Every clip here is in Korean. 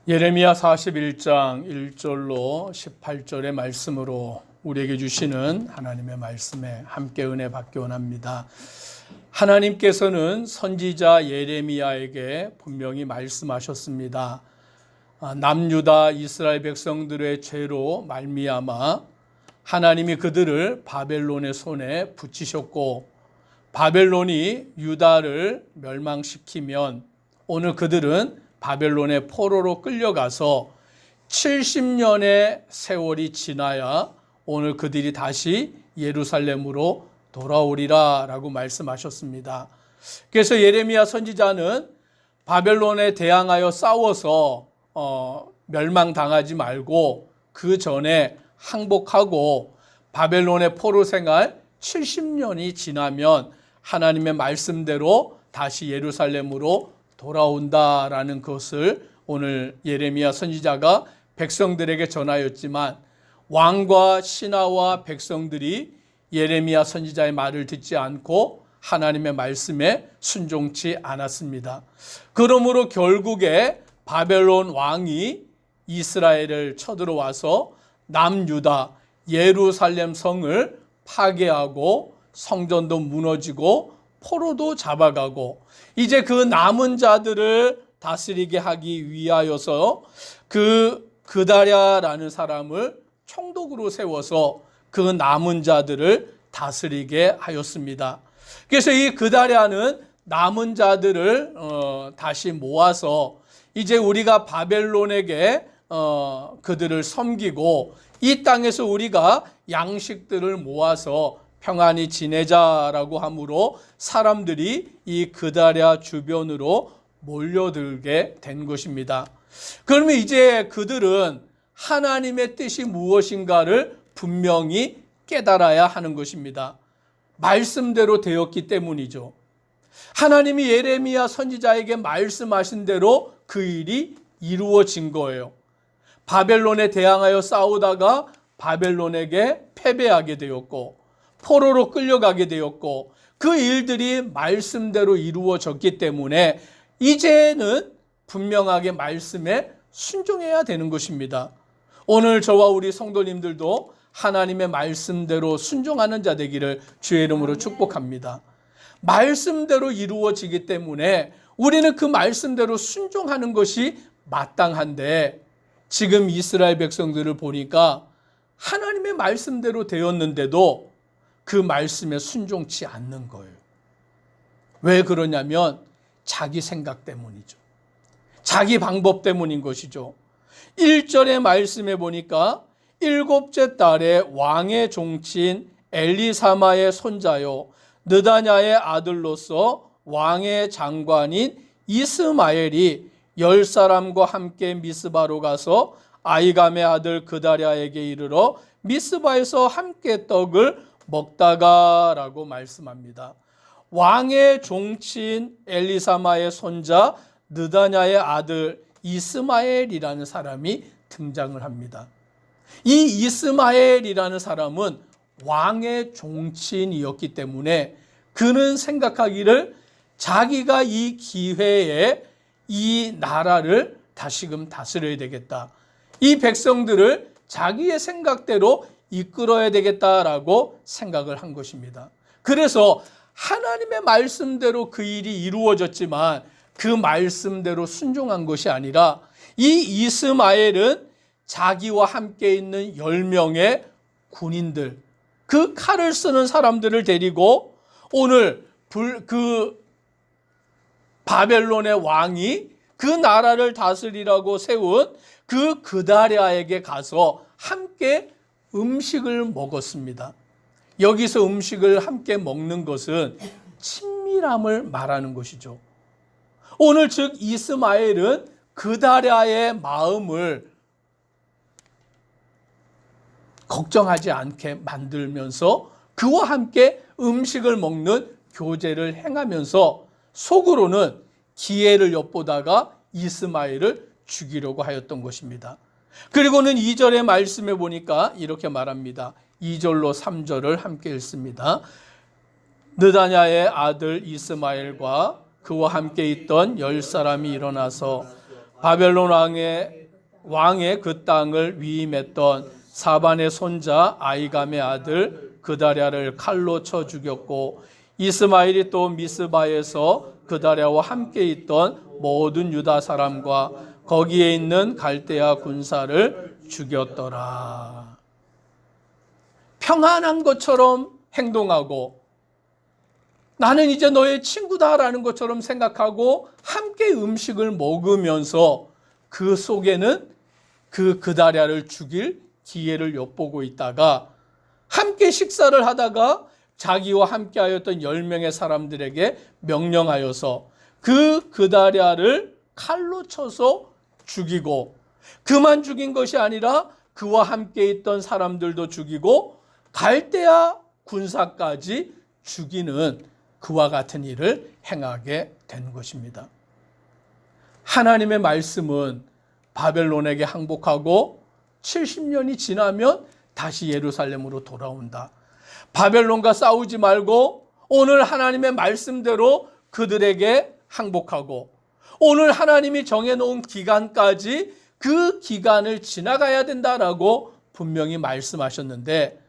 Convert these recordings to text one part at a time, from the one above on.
예레미야 41장 1절로 18절의 말씀으로 우리에게 주시는 하나님의 말씀에 함께 은혜 받기 원합니다. 하나님께서는 선지자 예레미야에게 분명히 말씀하셨습니다. 남유다 이스라엘 백성들의 죄로 말미암아 하나님이 그들을 바벨론의 손에 붙이셨고, 바벨론이 유다를 멸망시키면 오늘 그들은 바벨론의 포로로 끌려가서 70년의 세월이 지나야 오늘 그들이 다시 예루살렘으로 돌아오리라 라고 말씀하셨습니다. 그래서 예레미야 선지자는 바벨론에 대항하여 싸워서 멸망당하지 말고 그 전에 항복하고 바벨론의 포로 생활 70년이 지나면 하나님의 말씀대로 다시 예루살렘으로 돌아온다라는 것을 오늘 예레미야 선지자가 백성들에게 전하였지만, 왕과 신하와 백성들이 예레미야 선지자의 말을 듣지 않고 하나님의 말씀에 순종치 않았습니다. 그러므로 결국에 바벨론 왕이 이스라엘을 쳐들어와서 남유다 예루살렘 성을 파괴하고 성전도 무너지고 포로도 잡아가고, 이제 그 남은 자들을 다스리게 하기 위하여서 그다랴라는 사람을 총독으로 세워서 그 남은 자들을 다스리게 하였습니다. 그래서 이 그다랴는 남은 자들을 다시 모아서 이제 우리가 바벨론에게 그들을 섬기고 이 땅에서 우리가 양식들을 모아서 평안히 지내자라고 하므로 사람들이 이 그다랴 주변으로 몰려들게 된 것입니다. 그러면 이제 그들은 하나님의 뜻이 무엇인가를 분명히 깨달아야 하는 것입니다. 말씀대로 되었기 때문이죠. 하나님이 예레미야 선지자에게 말씀하신 대로 그 일이 이루어진 거예요. 바벨론에 대항하여 싸우다가 바벨론에게 패배하게 되었고, 포로로 끌려가게 되었고, 그 일들이 말씀대로 이루어졌기 때문에 이제는 분명하게 말씀에 순종해야 되는 것입니다. 오늘 저와 우리 성도님들도 하나님의 말씀대로 순종하는 자 되기를 주의 이름으로 축복합니다. 말씀대로 이루어지기 때문에 우리는 그 말씀대로 순종하는 것이 마땅한데, 지금 이스라엘 백성들을 보니까 하나님의 말씀대로 되었는데도 그 말씀에 순종치 않는 거예요. 왜 그러냐면 자기 생각 때문이죠. 자기 방법 때문인 것이죠. 1절의 말씀에 보니까 7째 달에 왕의 종친 엘리사마의 손자요 느다냐의 아들로서 왕의 장관인 이스마엘이 10사람과 함께 미스바로 가서 아이감의 아들 그다랴에게 이르러 미스바에서 함께 떡을 먹다가라고 말씀합니다. 왕의 종친 엘리사마의 손자 느다냐의 아들 이스마엘이라는 사람이 등장을 합니다. 이 이스마엘이라는 사람은 왕의 종친이었기 때문에 그는 생각하기를 자기가 이 기회에 이 나라를 다시금 다스려야 되겠다, 이 백성들을 자기의 생각대로 이끌어야 되겠다라고 생각을 한 것입니다. 그래서 하나님의 말씀대로 그 일이 이루어졌지만 그 말씀대로 순종한 것이 아니라, 이 이스마엘은 자기와 함께 있는 10명의 군인들, 그 칼을 쓰는 사람들을 데리고 오늘 그 바벨론의 왕이 그 나라를 다스리라고 세운 그 그다랴에게 가서 함께 음식을 먹었습니다. 여기서 음식을 함께 먹는 것은 친밀함을 말하는 것이죠. 오늘 즉 이스마엘은 그다랴의 마음을 걱정하지 않게 만들면서 그와 함께 음식을 먹는 교제를 행하면서 속으로는 기회를 엿보다가 이스마엘을 죽이려고 하였던 것입니다. 그리고는 2절의 말씀에 보니까 이렇게 말합니다. 2절로 3절을 함께 읽습니다. 느다냐의 아들 이스마엘과 그와 함께 있던 10사람이 일어나서 바벨론 왕의 왕의 그 땅을 위임했던 사반의 손자 아이감의 아들 그다랴를 칼로 쳐 죽였고 이스마엘이 또 미스바에서 그다랴와 함께 있던 모든 유다 사람과 거기에 있는 갈대아 군사를 죽였더라. 평안한 것처럼 행동하고 나는 이제 너의 친구다라는 것처럼 생각하고 함께 음식을 먹으면서 그 속에는 그 그다랴를 죽일 기회를 엿보고 있다가 함께 식사를 하다가 자기와 함께하였던 10명의 사람들에게 명령하여서 그 그다랴를 칼로 쳐서 죽이고 그만 죽인 것이 아니라 그와 함께 있던 사람들도 죽이고 갈대아 군사까지 죽이는 그와 같은 일을 행하게 된 것입니다. 하나님의 말씀은 바벨론에게 항복하고 70년이 지나면 다시 예루살렘으로 돌아온다. 바벨론과 싸우지 말고 오늘 하나님의 말씀대로 그들에게 항복하고 오늘 하나님이 정해놓은 기간까지 그 기간을 지나가야 된다라고 분명히 말씀하셨는데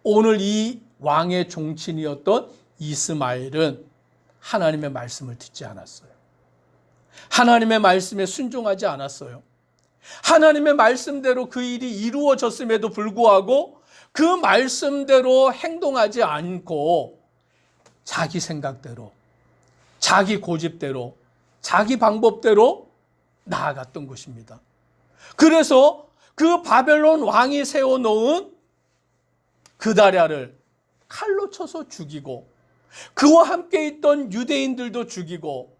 오늘 이 왕의 종친이었던 이스마엘은 하나님의 말씀을 듣지 않았어요. 하나님의 말씀에 순종하지 않았어요. 하나님의 말씀대로 그 일이 이루어졌음에도 불구하고 그 말씀대로 행동하지 않고 자기 생각대로, 자기 고집대로, 자기 방법대로 나아갔던 것입니다. 그래서 그 바벨론 왕이 세워놓은 그다랴를 칼로 쳐서 죽이고 그와 함께 있던 유대인들도 죽이고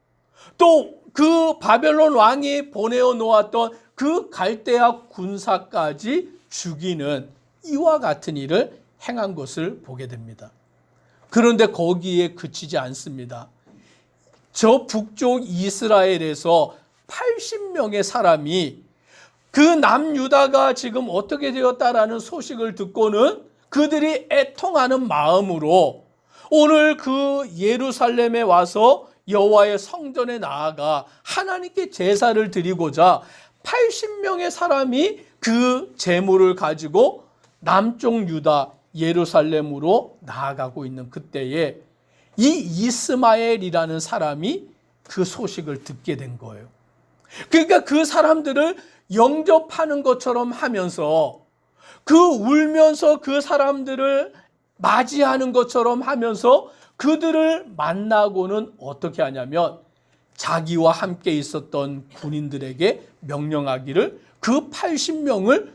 또 그 바벨론 왕이 보내어 놓았던 그 갈대아 군사까지 죽이는 이와 같은 일을 행한 것을 보게 됩니다. 그런데 거기에 그치지 않습니다. 저 북쪽 이스라엘에서 80명의 사람이 그 남유다가 지금 어떻게 되었다라는 소식을 듣고는 그들이 애통하는 마음으로 오늘 그 예루살렘에 와서 여호와의 성전에 나아가 하나님께 제사를 드리고자 80명의 사람이 그 제물을 가지고 남쪽 유다 예루살렘으로 나아가고 있는 그때에 이 이스마엘이라는 사람이 그 소식을 듣게 된 거예요. 그러니까 그 사람들을 영접하는 것처럼 하면서 그 울면서 그 사람들을 맞이하는 것처럼 하면서 그들을 만나고는 어떻게 하냐면 자기와 함께 있었던 군인들에게 명령하기를 그 80명을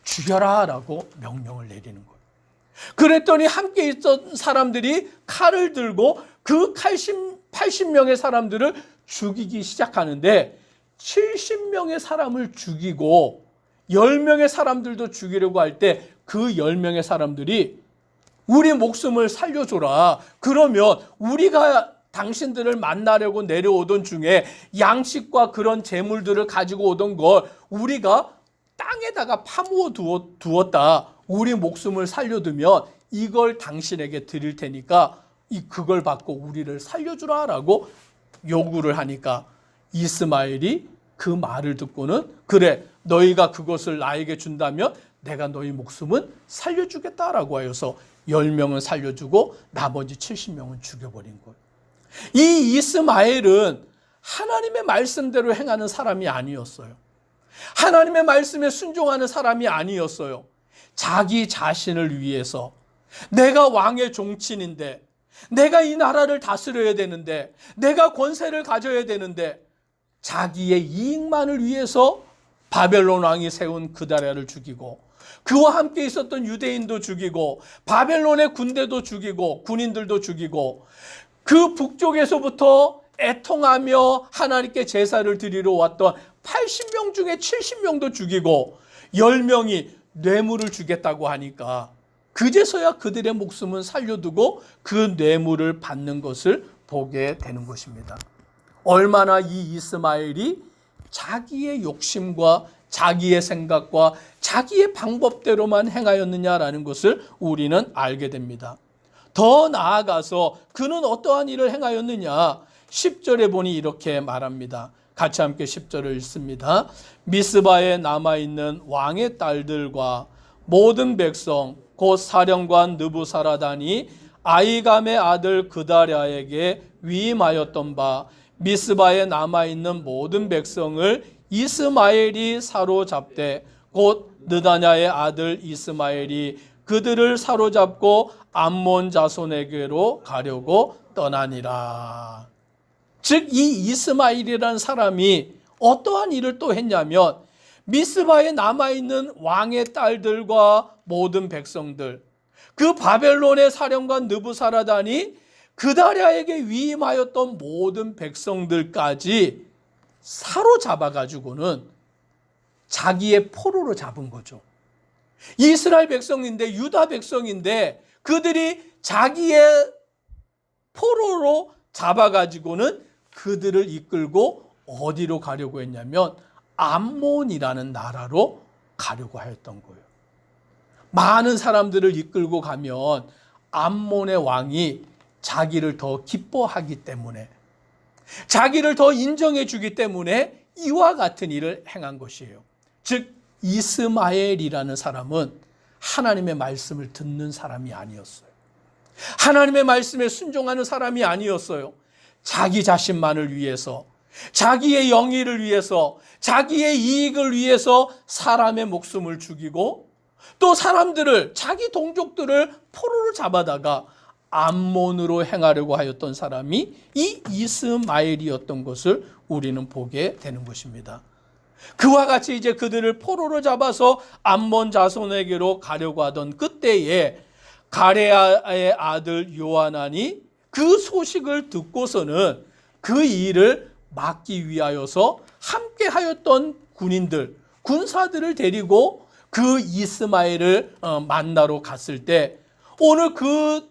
죽여라 라고 명령을 내리는 거예요. 그랬더니 함께 있던 사람들이 칼을 들고 그 80명의 사람들을 죽이기 시작하는데 70명의 사람을 죽이고 10명의 사람들도 죽이려고 할 때 그 10명의 사람들이 우리 목숨을 살려줘라. 그러면 우리가 당신들을 만나려고 내려오던 중에 양식과 그런 재물들을 가지고 오던 걸 우리가 땅에다가 파묻어 두었다. 우리 목숨을 살려두면 이걸 당신에게 드릴 테니까 그걸 받고 우리를 살려주라라고 요구를 하니까 이스마엘이 그 말을 듣고는 그래 너희가 그것을 나에게 준다면 내가 너희 목숨은 살려주겠다라고 하여서 10명은 살려주고 나머지 70명은 죽여버린 거예요. 이 이스마엘은 하나님의 말씀대로 행하는 사람이 아니었어요. 하나님의 말씀에 순종하는 사람이 아니었어요. 자기 자신을 위해서 내가 왕의 종친인데 내가 이 나라를 다스려야 되는데 내가 권세를 가져야 되는데 자기의 이익만을 위해서 바벨론 왕이 세운 그다랴를 죽이고 그와 함께 있었던 유대인도 죽이고 바벨론의 군대도 죽이고 군인들도 죽이고 그 북쪽에서부터 애통하며 하나님께 제사를 드리러 왔던 80명 중에 70명도 죽이고 10명이 뇌물을 주겠다고 하니까 그제서야 그들의 목숨은 살려두고 그 뇌물을 받는 것을 보게 되는 것입니다. 얼마나 이 이스마엘이 자기의 욕심과 자기의 생각과 자기의 방법대로만 행하였느냐라는 것을 우리는 알게 됩니다. 더 나아가서 그는 어떠한 일을 행하였느냐 10절에 보니 이렇게 말합니다. 같이 함께 10절을 읽습니다. 미스바에 남아있는 왕의 딸들과 모든 백성 곧 사령관 느부사라단이 아히감의 아들 그다랴에게 위임하였던 바 미스바에 남아있는 모든 백성을 이스마엘이 사로잡되 곧 느다냐의 아들 이스마엘이 그들을 사로잡고 암몬 자손에게로 가려고 떠나니라. 즉 이 이스마엘이라는 사람이 어떠한 일을 또 했냐면 미스바에 남아있는 왕의 딸들과 모든 백성들, 그 바벨론의 사령관 느부사라단이 그다랴에게 위임하였던 모든 백성들까지 사로잡아 가지고는 자기의 포로로 잡은 거죠. 이스라엘 백성인데, 유다 백성인데 그들이 자기의 포로로 잡아 가지고는 그들을 이끌고 어디로 가려고 했냐면 암몬이라는 나라로 가려고 하였던 거예요. 많은 사람들을 이끌고 가면 암몬의 왕이 자기를 더 기뻐하기 때문에, 자기를 더 인정해 주기 때문에 이와 같은 일을 행한 것이에요. 즉 이스마엘이라는 사람은 하나님의 말씀을 듣는 사람이 아니었어요. 하나님의 말씀에 순종하는 사람이 아니었어요. 자기 자신만을 위해서, 자기의 영예를 위해서, 자기의 이익을 위해서 사람의 목숨을 죽이고 또 사람들을, 자기 동족들을 포로로 잡아다가 암몬으로 행하려고 하였던 사람이 이 이스마엘이었던 것을 우리는 보게 되는 것입니다. 그와 같이 이제 그들을 포로로 잡아서 암몬 자손에게로 가려고 하던 그때에 가레아의 아들 요하난이 그 소식을 듣고서는 그 일을 막기 위하여서 함께 하였던 군인들, 군사들을 데리고 그 이스마엘을 만나러 갔을 때, 오늘 그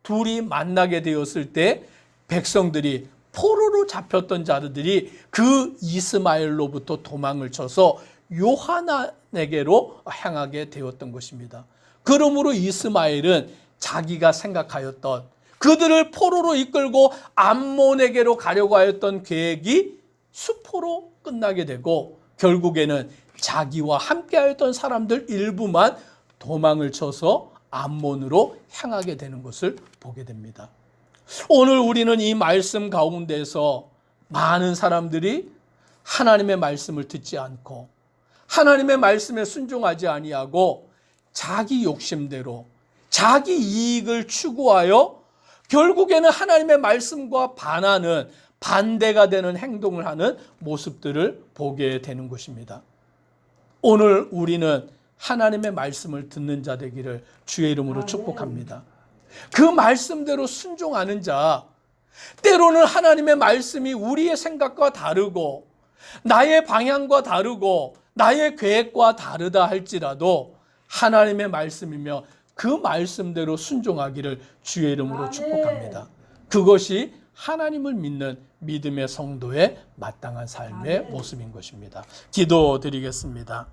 둘이 만나게 되었을 때 백성들이, 포로로 잡혔던 자들이 그 이스마엘로부터 도망을 쳐서 요하난에게로 향하게 되었던 것입니다. 그러므로 이스마엘은 자기가 생각하였던, 그들을 포로로 이끌고 암몬에게로 가려고 하였던 계획이 수포로 끝나게 되고 결국에는 자기와 함께 하였던 사람들 일부만 도망을 쳐서 암몬으로 향하게 되는 것을 보게 됩니다. 오늘 우리는 이 말씀 가운데서 많은 사람들이 하나님의 말씀을 듣지 않고 하나님의 말씀에 순종하지 아니하고 자기 욕심대로 자기 이익을 추구하여 결국에는 하나님의 말씀과 반하는, 반대가 되는 행동을 하는 모습들을 보게 되는 것입니다. 오늘 우리는 하나님의 말씀을 듣는 자 되기를 주의 이름으로 축복합니다. 그 말씀대로 순종하는 자, 때로는 하나님의 말씀이 우리의 생각과 다르고 나의 방향과 다르고 나의 계획과 다르다 할지라도 하나님의 말씀이며 그 말씀대로 순종하기를 주의 이름으로 축복합니다. 그것이 하나님을 믿는 믿음의 성도의 마땅한 삶의 모습인 것입니다. 기도드리겠습니다.